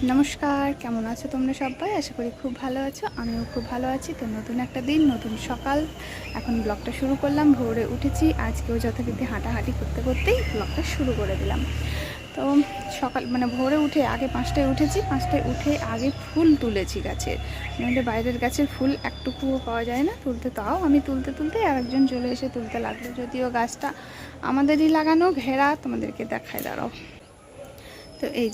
নমস্কার, কেমন আছো তোমরা সবাই? আশা করি খুব ভালো আছো। আমিও খুব ভালো আছি। তো নতুন একটা দিন, নতুন সকাল, এখন ব্লগটা শুরু করলাম। ভোরে উঠেছি, আজকেও যথারীতি হাঁটাহাঁটি করতে করতেই ব্লগটা শুরু করে দিলাম। তো সকাল ভোরে উঠে আগে 5টায় উঠেছি, 5টায় উঠে আগে ফুল তুলেছি গাছের। নইলে বাইরের গাছের ফুল একটুকুও পাওয়া যায় না তুলতে, তাও আমি তুলতে তুলতে আরেকজন চলে এসে তুলতে লাগলো। যদিও গাছটা আমাদেরই লাগানো, ঘেরা, তোমাদেরকে দেখায় দাঁড়াও। তো এই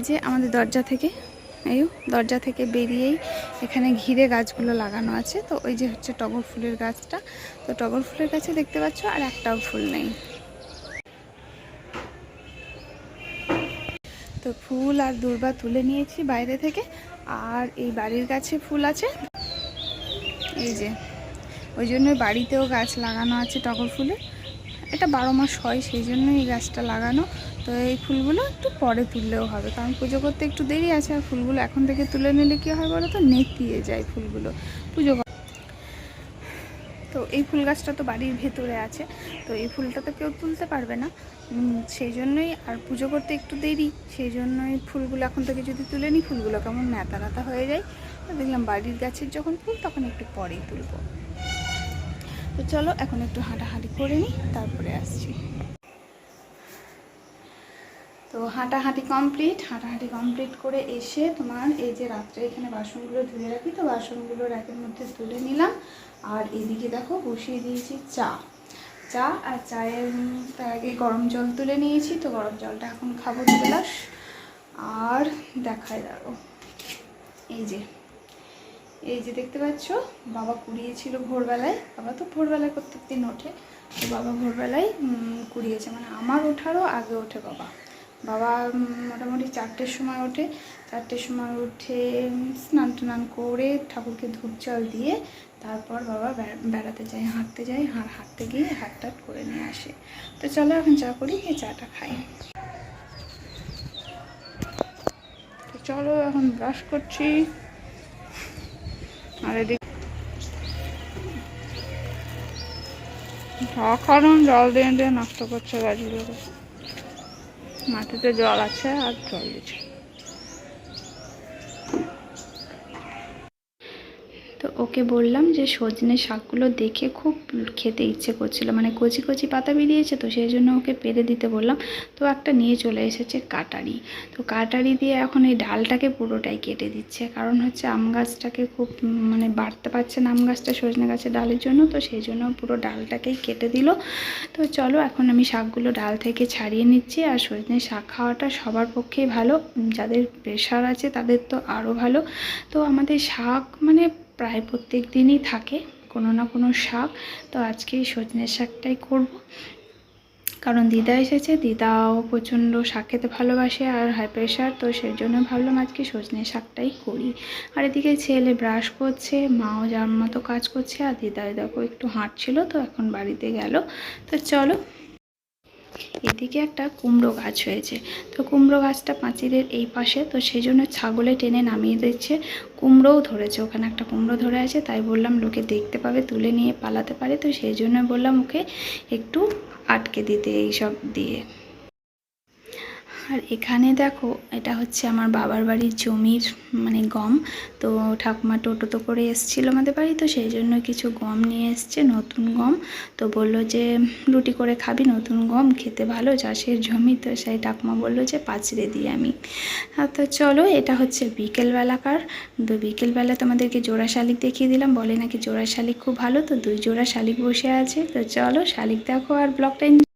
যে আমাদের দরজা থেকে বেরিয়েই এখানে ঘিরে গাছগুলো লাগানো আছে। তো ওই যে হচ্ছে টগর ফুলের গাছটা। তো টগর ফুলের গাছে দেখতে পাচ্ছ আর একটাও ফুল নেই। তো ফুল আর দূর্বা তুলে নিয়েছি বাইরে থেকে। আর এই বাড়ির গাছে ফুল আছে, এই যে ওই জন্যই বাড়িতেও গাছ লাগানো আছে টগর ফুলের। এটা 12 মাস হয়, সেই জন্যই এই গাছটা লাগানো। তো এই ফুলগুলো একটু পরে তুললেও হবে, কারণ পুজো করতে একটু দেরি আছে। আর ফুলগুলো এখন থেকে তুলে নিলে কী হয় বলো তো, নেতিয়ে যায় ফুলগুলো পুজো। তো এই ফুল গাছটা তো বাড়ির ভেতরে আছে, তো এই ফুলটা তো কেউ তুলতে পারবে না। সেই জন্যই, আর পুজো করতে একটু দেরি, সেই জন্যই ফুলগুলো এখন থেকে যদি তুলে নিই, ফুলগুলো কেমন ন্যাতা ন্যাতা হয়ে যায়। তো দেখলাম বাড়ির গাছের যখন ফুল, তখন একটু পরেই তুলব। তো চলো এখন একটু হাঁটাহাঁটি করে নিই, তারপরে আসছি। তো হাঁটাহাঁটি কমপ্লিট করে এসে তোমার এই যে রাত্রে এখানে বাসনগুলো ধুয়ে রাখি, তো বাসনগুলো র্যাকের মধ্যে তুলে নিলাম। আর এদিকে দেখো বসিয়ে দিয়েছি চা আর চায়ের তার আগে গরম জল তুলে নিয়েছি। তো গরম জলটা এখন খাবো 2 গ্লাস। আর দেখায় দাঁড়ো, এই যে দেখতে পাচ্ছ, বাবা কুড়িয়েছিল ভোরবেলায়। বাবা তো ভোরবেলায় প্রত্যেক দিন ওঠে। তো বাবা ভোরবেলায় কুড়িয়েছে, মানে আমার ওঠারও আগে ওঠে বাবা। মোটামুটি 4টের সময় ওঠে। 4টের সময় উঠে স্নান টান করে ঠাকুরকে ধূপ জল দিয়ে তারপর বাবা বেড়াতে যায়, হাঁটতে গিয়ে হাট করে নিয়ে আসে। তো চলো এখন চা করি, এই চাটা খাই। তো চলো এখন ব্রাশ করছি। আর এদিকে কারণ জল দিয়ে নষ্ট করছে গাছগুলোকে। মাটিতে জল আছে আর জল দিচ্ছে। তো ওকে বললাম যে সজনে শাকগুলো দেখে খুব খেতে ইচ্ছে করছিল, মানে কচি কচি পাতা বেরিয়েছে, তো সেই জন্য ওকে পেরে দিতে বললাম। তো একটা নিয়ে চলে এসেছে কাটারি। তো কাটারি দিয়ে এখন এই ডালটাকে পুরোটাই কেটে দিচ্ছে, কারণ হচ্ছে আম গাছটাকে খুব বাড়তে পারছে না আম গাছটা সজনে গাছের ডালের জন্য। তো সেই জন্য পুরো ডালটাকেই কেটে দিল। তো চলো এখন আমি শাকগুলো ডাল থেকে ছাড়িয়ে নিচ্ছি। আর সজনে শাক খাওয়াটা সবার পক্ষেই ভালো, যাদের প্রেশার আছে তাদের তো আরও ভালো। তো আমাদের শাক প্রায় প্রত্যেক দিনই থাকে কোনো না কোনো শাক। তো আজকে সজনের শাকটাই করব, কারণ দিদা এসেছে। দিদাও প্রচণ্ড শাক খেতে ভালোবাসে আর হাই প্রেশার, তো সেই জন্য ভাবলাম আজকে সজনের শাকটাই করি। আর এদিকে ছেলে ব্রাশ করছে, মাও যার মতো কাজ করছে, আর দিদা দেখো একটু হাঁটছিল, তো এখন বাড়িতে গেল। তো চলো, এদিকে একটা কুমড়ো গাছ হয়েছে। তো কুমড়ো গাছটা পাঁচিলের এই পাশে, তো সেই জন্য ছাগলে টেনে নামিয়ে দিচ্ছে। কুমড়োও ধরেছে, ওখানে একটা কুমড়ো ধরে আছে, তাই বললাম লোকে দেখতে পাবে, তুলে নিয়ে পালাতে পারে। তো সেই জন্য বললাম ওকে একটু আটকে দিতে এইসব দিয়ে। আর এখানে দেখো, এটা হচ্ছে আমার বাবার বাড়ির জমির গম। তো ঠাকুমা টোটোতে করে এসেছিল আমাদের বাড়ি, তো সেই জন্য কিছু গম নিয়ে এসছে, নতুন গম। তো বললো যে রুটি করে খাবি, নতুন গম খেতে ভালো, চাষের জমি। তো সেই ঠাকুমা বললো যে পাঁচড়ে দিই আমি। তো চলো, এটা হচ্ছে বিকেলবেলাকার। তো বিকেলবেলা তোমাদেরকে জোড়া শালিক দেখিয়ে দিলাম, বলে নাকি জোড়া শালিক খুব ভালো। তো 2 জোড়া শালিক বসে আছে। তো চলো শালিক দেখো আর ব্লগটা